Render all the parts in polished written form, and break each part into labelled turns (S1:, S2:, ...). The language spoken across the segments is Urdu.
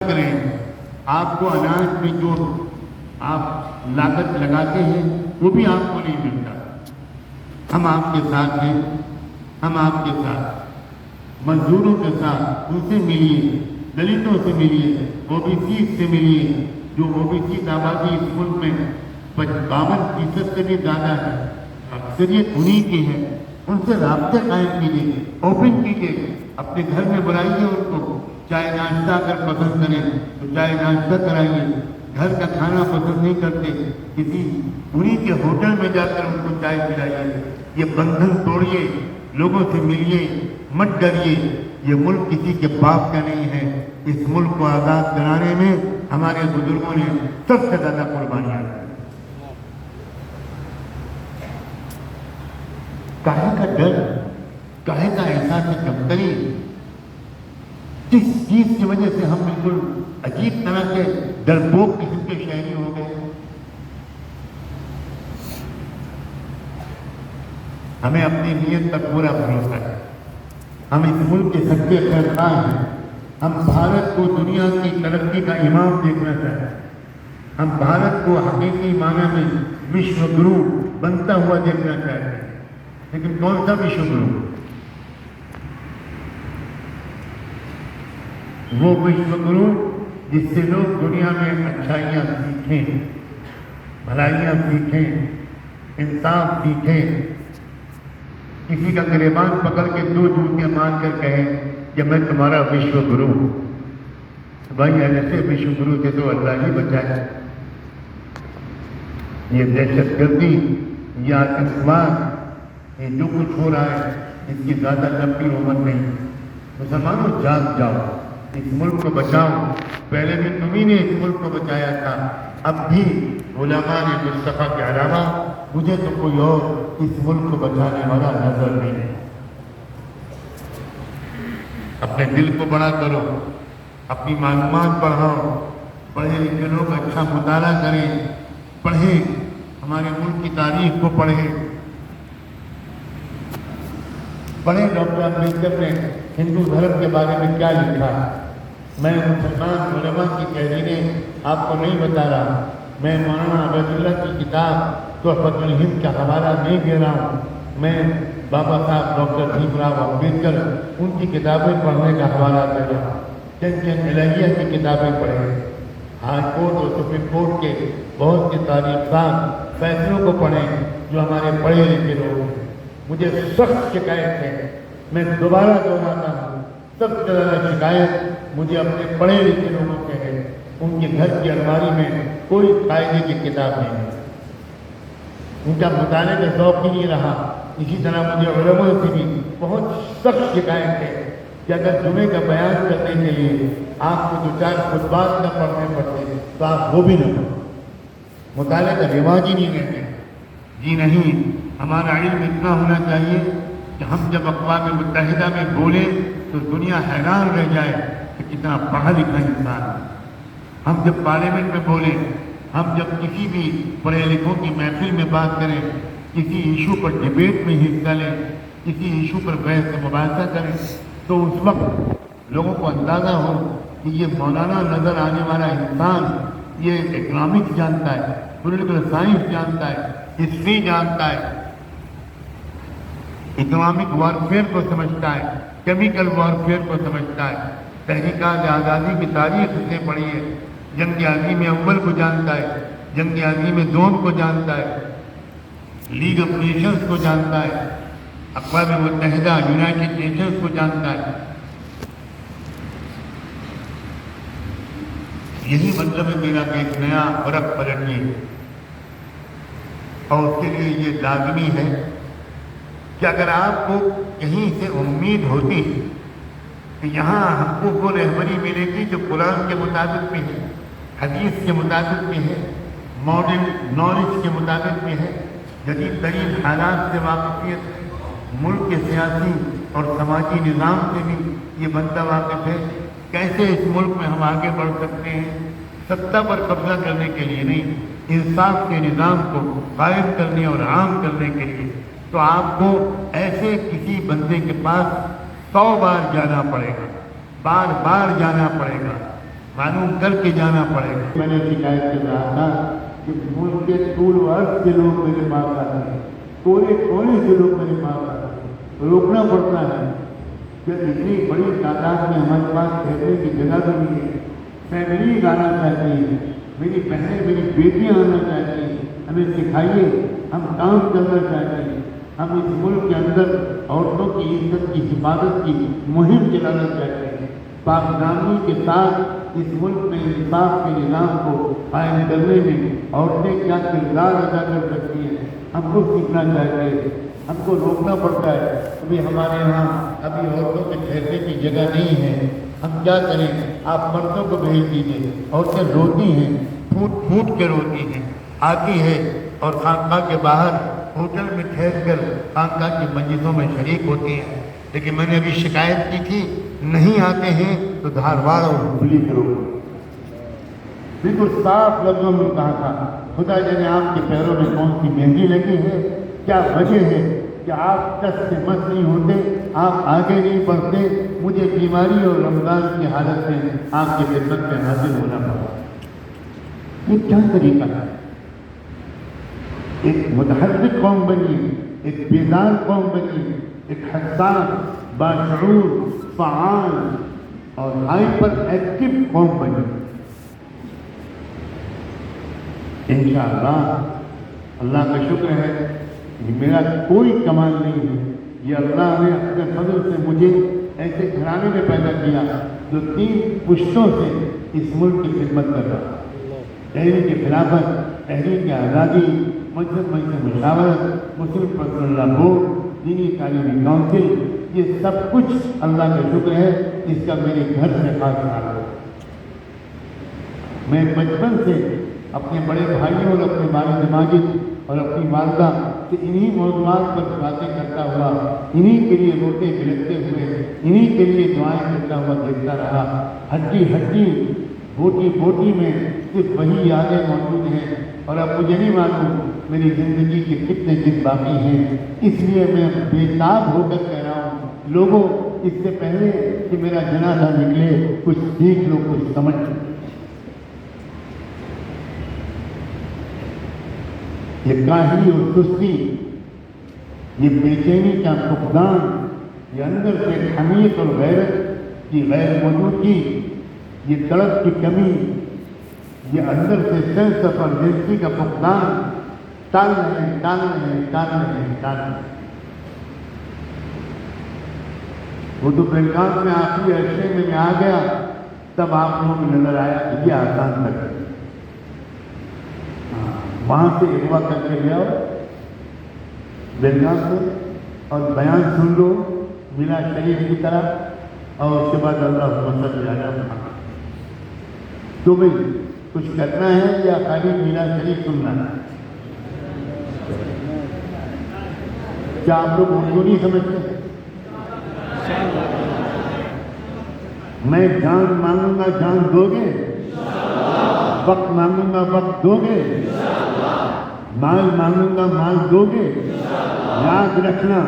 S1: رہے ہیں. آپ کو اناج میں جو آپ لاگت لگاتے ہیں وہ بھی آپ کو نہیں ملتا. ہم آپ کے ساتھ ہیں, ہم آپ کے ساتھ مزدوروں کے ساتھ, ان سے ملیے, دلتوں سے ملیے, او بی سی سے ملیے. جو او بی سی آبادی اس ملک میں 52% سے بھی زیادہ ہے, اکثریت انہی کی ہے. ان سے رابطے قائم کیجیے, اوپن کیجیے, اپنے گھر میں بلائیے ان کو. چائے ناشتہ اگر پسند کریں تو چائے ناشتہ کرائیے. گھر کا کھانا پسند نہیں کرتے, کسی انہی کے ہوٹل میں جا کر ان کو چائے پلائیے. یہ بندھن توڑیے, لوگوں سے ملیے, مت ڈریے. یہ ملک کسی کے باپ کا نہیں ہے. اس ملک کو آزاد کرانے میں ہمارے بزرگوں نے سب سے زیادہ قربانیاں دی. کاہے کا ڈر, کاہے کا احساس کمتری, جس چیز کی وجہ سے ہم بالکل عجیب طرح کے ڈرپوک قسم کے شہری ہو گئے. ہمیں اپنی نیت پر پورا بھروسہ ہے. ہم اس ملک کے سچے خیرخواہ ہیں. ہم بھارت کو دنیا کی ترقی کا امام دیکھنا چاہتے ہیں. ہم بھارت کو حقیقی معنی میں وشو گرو بنتا ہوا دیکھنا چاہتے ہیں. لیکن کون سا وشو گرو؟ وہ وشو گرو جس سے لوگ دنیا میں اچھائیاں سیکھیں, بھلائیاں سیکھیں, انصاف سیکھیں. کسی کا گریبان پکڑ کے 2 جوتیاں مار کر کہیں کہ میں تمہارا وشو گرو ہوں. بھائی ایسے وشو گرو سے تو اللہ ہی بچائے. یہ دہشت گردی, یہ آتنکواد, یہ جو کچھ ہو رہا ہے اس کی زیادہ لمبی عمر نہیں. مسلمانوں جاگ جاؤ, اس ملک کو بچاؤ. پہلے بھی تمہیں نے اس ملک کو بچایا تھا, اب بھی علماء مصطفیٰ کے علاوہ مجھے تو کوئی اور اس ملک کو بچانے والا نظر نہیں ہے. اپنے دل کو بڑا کرو, اپنی معلومات بڑھاؤ. پڑھے لکھے لوگ اچھا مطالعہ کریں, پڑھیں, ہمارے ملک کی تاریخ کو پڑھیں. پڑھیں ڈاکٹر امبیڈکر نے ہندو دھرم کے بارے میں کیا لکھا ہے. میں مسلمان علماء کی تحریریں آپ کو نہیں بتا رہا. میں مولانا عبید اللہ کی کتاب تحفۃ الہند کا حوالہ نہیں دے رہا ہوں. میں بابا صاحب ڈاکٹر بھیم راؤ امبیڈکر ان کی کتابیں پڑھنے کا حوالہ دے رہا ہوں. چند الہیہ کی کتابیں پڑھیں. ہائی کورٹ اور سپریم کورٹ کے بہت سے تاریخ ساز فیصلوں کو پڑھیں جو ہمارے پڑھے لکھے لوگ ہیں. مجھے سخت شکایت ہے, میں دوبارہ دہراتا ہوں, سب سے زیادہ شکایت مجھے اپنے پڑھے لکھے لوگوں سے ہے. ان کے گھر کی الماری میں کوئی قاعدے کی کتاب نہیں ہے. ان کا مطالعے کا شوق ہی نہیں رہا. اسی طرح مجھے علماء سے بھی بہت سخت شکایت ہے کہ اگر جمعے کا بیان کرنے کے لیے آپ کو 2-4 خطبات نہ پڑھنے پڑتے تو آپ وہ بھی نہ پڑھیں. مطالعے کا رواج ہی نہیں رہتے. جی نہیں, ہمارا علم اتنا ہونا چاہیے کہ ہم جب اقوام متحدہ میں بولیں تو دنیا حیران رہ جائے کہ کتنا پڑھا لکھا انسان ہے. ہم جب پارلیمنٹ میں بولیں, ہم جب کسی بھی پڑھے لکھوں کی محفل میں بات کریں, کسی ایشو پر ڈیبیٹ میں حصہ لیں, کسی ایشو پر بحث مباحثہ کریں, تو اس وقت لوگوں کو اندازہ ہو کہ یہ مولانا نظر آنے والا انسان یہ اکنامکس جانتا ہے, پولیٹیکل سائنس جانتا ہے, ہسٹری جانتا ہے, اکنامک وارفیئر کو سمجھتا ہے, کیمیکل وارفیئر کو سمجھتا ہے, تحریکات آزادی کی تاریخ سے پڑھی ہے, جنگ عظیم اول کو جانتا ہے, جنگ عظیم دوم کو جانتا ہے, لیگ آف نیشنز کو جانتا ہے, اقوام متحدہ یونائٹڈ نیشنز کو جانتا ہے. یہی مطلب ہے میرا کہ ایک نیا فرق پلٹیے, اور اس کے لیے یہ لازمی ہے کہ اگر آپ کو کہیں سے امید ہوتی ہے کہ یہاں ہم کو وہ رہبری ملے گی جو قرآن کے مطابق بھی ہے, حدیث کے مطابق بھی ہے, ماڈرن نالج کے مطابق بھی ہے, جدید ترین حالات سے واقفیت ہے, ملک کے سیاسی اور سماجی نظام سے بھی یہ بندہ واقف ہے, کیسے اس ملک میں ہم آگے بڑھ سکتے ہیں. سطح پر قبضہ کرنے کے لیے نہیں, انصاف کے نظام کو قائم کرنے اور عام کرنے کے لیے. تو آپ کو ایسے کسی بندے کے پاس 100 بار جانا پڑے گا, بار بار جانا پڑے گا. معلوم کر کے جانا پڑے گا۔ میں نے شکایت کر رہا تھا کہ ملک کے طول و عرض کے لوگ میرے پاس آتے ہیں، کونے کونے سے لوگ میرے پاس آتے ہیں، روکنا پڑتا ہے کہ اتنی بڑی تعداد میں ہمارے پاس ٹھہرنے کی جگہ بھی نہیں ہے، فیملی آنا چاہتی ہے، میری بہنیں میری بیٹیاں آنا چاہتی ہیں، ہمیں سکھائیے، ہم کام کرنا چاہتے ہیں، ہم اس ملک کے اندر عورتوں کی عزت کی حفاظت کی مہم چلانا چاہتے ہیں، پاک دامنی کے ساتھ اس ملک میں انصاف کے نظام کو قائم کرنے میں عورتیں کیا کردار ادا کر سکتی ہیں ہم کو سیکھنا چاہیے، ہم کو روکنا پڑتا ہے۔ ابھی ہمارے یہاں ابھی عورتوں کے ٹھہرنے کی جگہ نہیں ہے، ہم کیا کریں؟ آپ مردوں کو بھیج دیجیے، عورتیں روتی ہیں، پھوٹ پھوٹ کے روتی ہیں، آتی ہے اور خانقاہ کے باہر ہوٹل میں ٹھہر کر خانقاہ کی مجلسوں میں شریک ہوتی ہیں، لیکن میں نے ابھی شکایت کی تھی نہیں آتے ہیں تو دھارواڑ اور ہبلی کرو۔ بالکل صاف لفظوں میں کہا تھا، خدا جانے آپ کے پیروں میں کون سی مہندی لگی ہے، کیا وجہ ہے کہ آپ ٹس سے مس نہیں ہوتے، آپ آگے نہیں بڑھتے، مجھے بیماری اور رمضان کی حالت میں آپ کی خدمت میں حاضر ہونا پڑا۔ یہ کیا طریقہ ہے؟ ایک متحرک قوم بنی، ایک بیدار قوم بنی، ایک حساس، باشعور، فعال اور ہائپر ایکٹیو قوم بنی۔ انشاءاللہ اللہ کا شکر ہے، یہ میرا کوئی کمال نہیں ہے، یہ اللہ نے اپنے فضل سے مجھے ایسے گھرانے میں پیدا کیا جو 3 پشتوں سے اس ملک کی خدمت کر رہا، تحریک خلافت، تحریک آزادی، مذہب میں مشاورت، مسلم پرسنل لا بورڈ، دینی تعلیمی کونسل، یہ سب کچھ اللہ کا شکر ہے، اس کا میرے گھر سے خاص تعلق ہے۔ میں بچپن سے اپنے بڑے بھائیوں اور اپنے والد ماجد اور اپنی والدہ سے انہی موضوعات پر باتیں کرتا ہوا، انہی کے لیے روتے بلکتے ہوئے، انہی کے لیے دعائیں کرتا ہوا دیکھتا رہا۔ ہڈی ہڈی، بوٹی بوٹی میں صرف وہی یادیں موجود ہیں، اور اب مجھے نہیں معلوم میری زندگی کے کتنے دن باقی ہیں، اس لیے میں بے تاب ہو کر کہہ رہا ہوں، لوگوں اس سے پہلے کہ میرا جنازہ نکلے کچھ سیکھ لو، کچھ سمجھ لو۔ یہ کاہلی اور سستی، یہ بے چینی کا فقدان، یہ اندر سے حمیت اور غیرت کی غیر موجودگی، یہ طلب کی کمی، یہ اندر سے سینس آف ارجنسی کا فقدان، ٹال رہے ہیں۔ وہ تو بلگام میں آخری عرصے میں آ گیا، تب آپ لوگوں کو نظر آیا کہ یہ آسان تک ہے، وہاں سے اغوا کر کے لے آؤ بلگام سے، اور بیان سن لو میرا شریف کی طرح، اور اس کے بعد اللہ مسجد جانا تو بھائی کچھ کرنا ہے یا خالی میرا شریف سننا ہے؟ کیا آپ لوگ اردو نہیں سمجھتے؟ میں جان مانگوں گا، جان دو گے؟ وقت مانگوں گا، وقت دو گے؟ مال مانگوں گا، مال دو گے؟ یاد رکھنا،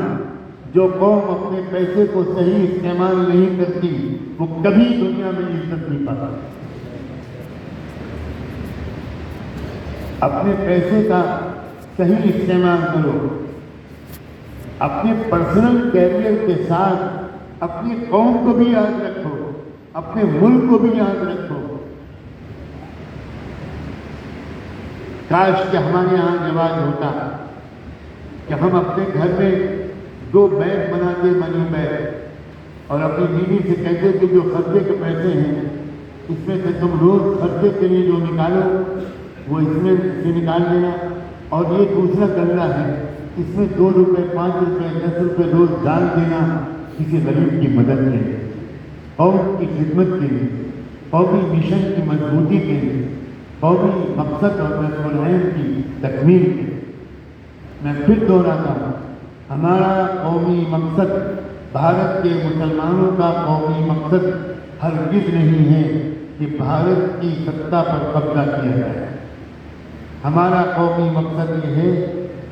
S1: جو قوم اپنے پیسے کو صحیح استعمال نہیں کرتی وہ کبھی دنیا میں عزت نہیں پاتی۔ اپنے پیسے کا صحیح استعمال کرو، اپنے پرسنل کیریئر کے ساتھ اپنی قوم کو بھی یاد رکھو، اپنے ملک کو بھی یاد رکھو۔ کاش کہ ہمارے یہاں رواج ہوتا کہ ہم اپنے گھر میں 2 بیگ بناتے، منی بیگ، اور اپنی بیوی سے کہتے کہ جو خرچے کے پیسے ہیں اس میں سے تم روز خرچے کے لیے جو نکالو وہ اس میں سے نکال دینا، اور یہ دوسرا گلہ ہے اس میں 2 روپے، 5 روپے، 10 روپے روز ڈال دینا کسی غریب کی مدد کے لیے، قوم کی خدمت کے لیے، قومی مشن کی مضبوطی کے لیے، قومی مقصد اور نظم العین کی تکمیل کے لیے۔ میں پھر دوہراتا ہوں، ہمارا قومی مقصد، بھارت کے مسلمانوں کا قومی مقصد ہرگز نہیں ہے کہ بھارت کی سطح پر قبضہ کیا جائے۔ ہمارا قومی مقصد یہ ہے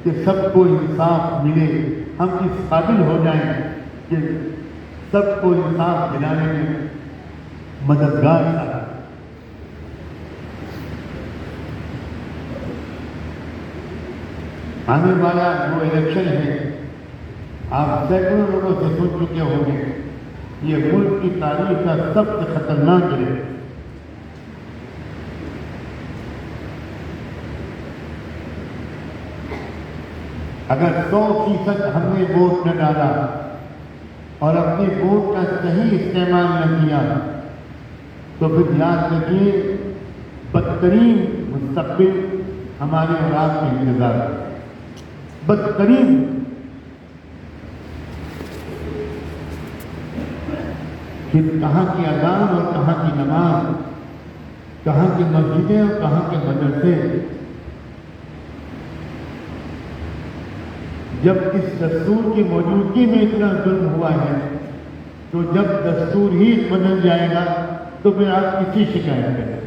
S1: کہ سب کو انصاف ملے، ہم اس قابل ہو جائیں کہ سب کو انصاف دلانے میں مددگار آئے۔ آنے والا جو الیکشن ہے آپ سینکڑوں لوگوں سے سن چکے ہوں گے، یہ ملک کی تاریخ کا سب سے خطرناک ہے۔ اگر 100% ہم نے ووٹ نہ ڈالا اور اپنے ووٹ کا صحیح استعمال نہ کیا تو پھر یاد رکھیے بدترین مستقبل ہمارے اور آپ کے انتظار ہے، بدترین۔ پھر کہاں کی اذان اور کہاں کی نماز، کہاں کی مسجدیں اور کہاں کے مدرسے، جب اس دستور کی موجودگی میں اتنا ظلم ہوا ہے تو جب دستور ہی بدل جائے گا تو پھر آپ کسی شکایت کریں۔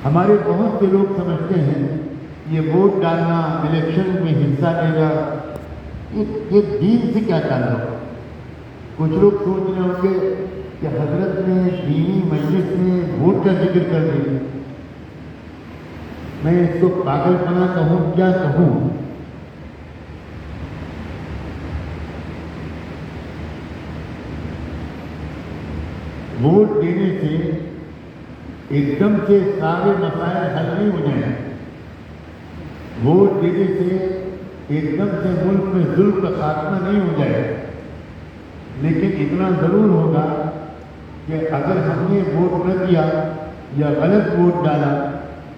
S1: ہمارے بہت سے لوگ سمجھتے ہیں یہ ووٹ ڈالنا، الیکشن میں حصہ لینا، یہ دین سے کیا تعلق؟ کچھ لوگ سوچ رہے ہوں گے کہ حضرت نے دینی مجلس میں ووٹ کا ذکر کر دیا، میں اس کو پاگل پنا کہوں کیا کہوں؟ ووٹ دینے سے ایک دم سے سارے مسائل حل نہیں ہو جائیں، ووٹ دینے سے ایک دم سے ملک میں ظلم کا خاتمہ نہیں ہو جائے، لیکن اتنا ضرور ہوگا کہ اگر ہم نے ووٹ نہ دیا یا غلط ووٹ ڈالا،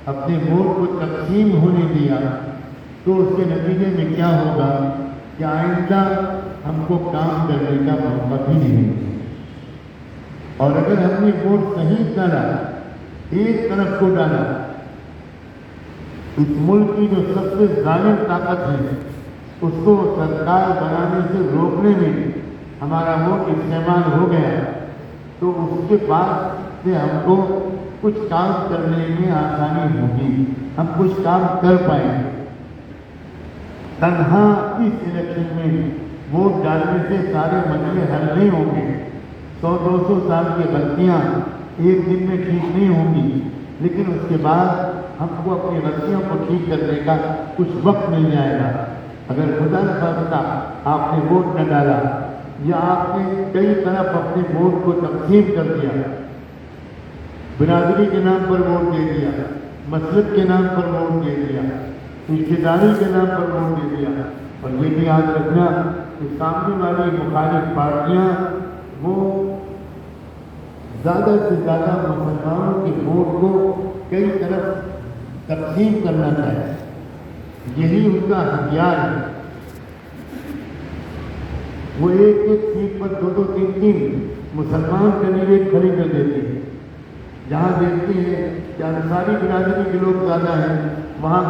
S1: اپنے ووٹ کو تقسیم ہونے دیا، تو اس کے نتیجے میں کیا ہوگا کہ آئندہ ہم کو کام کرنے کا موقع بھی نہیں ملے۔ اور اگر ہم نے ووٹ صحیح ڈالا، ایک طرف کو ڈالا، اس ملک کی جو سب سے ظالم طاقت ہے اس کو سرکار بنانے سے روکنے میں ہمارا ووٹ استعمال ہو گیا، تو اس کے بعد سے ہم کو کچھ کام کرنے میں آسانی ہوگی، ہم کچھ کام کر پائیں گے۔ تنہا اس الیکشن میں ووٹ ڈالنے سے سارے مسئلے حل نہیں ہوں گے، 100-200 سال کی غلطیاں ایک دن میں ٹھیک نہیں ہوں گی، لیکن اس کے بعد ہم کو اپنی غلطیوں کو ٹھیک کرنے کا کچھ وقت مل جائے گا۔ اگر خدا نہ خواستہ آپ نے ووٹ نہ ڈالا یا آپ نے کئی طرف اپنے ووٹ کو تقسیم کر دیا، برادری کے نام پر ووٹ دے دیا، مسلک کے نام پر ووٹ دے دیا، رشتے داری کے نام پر ووٹ دے دیا، اور یہ بھی یاد رکھنا کہ سامنے والی مخالف پارٹیاں وہ زیادہ سے زیادہ مسلمانوں کے ووٹ کو کئی طرف تقسیم کرنا چاہے، یہی ان کا ہتھیار ہے۔ وہ ایک ایک سیٹ پر 2-3 مسلمان کینڈیڈیٹ کھڑے کر دیتے ہیں، جہاں دیکھتے ہیں کہ انصاری برادری کے لوگ زیادہ ہیں وہاں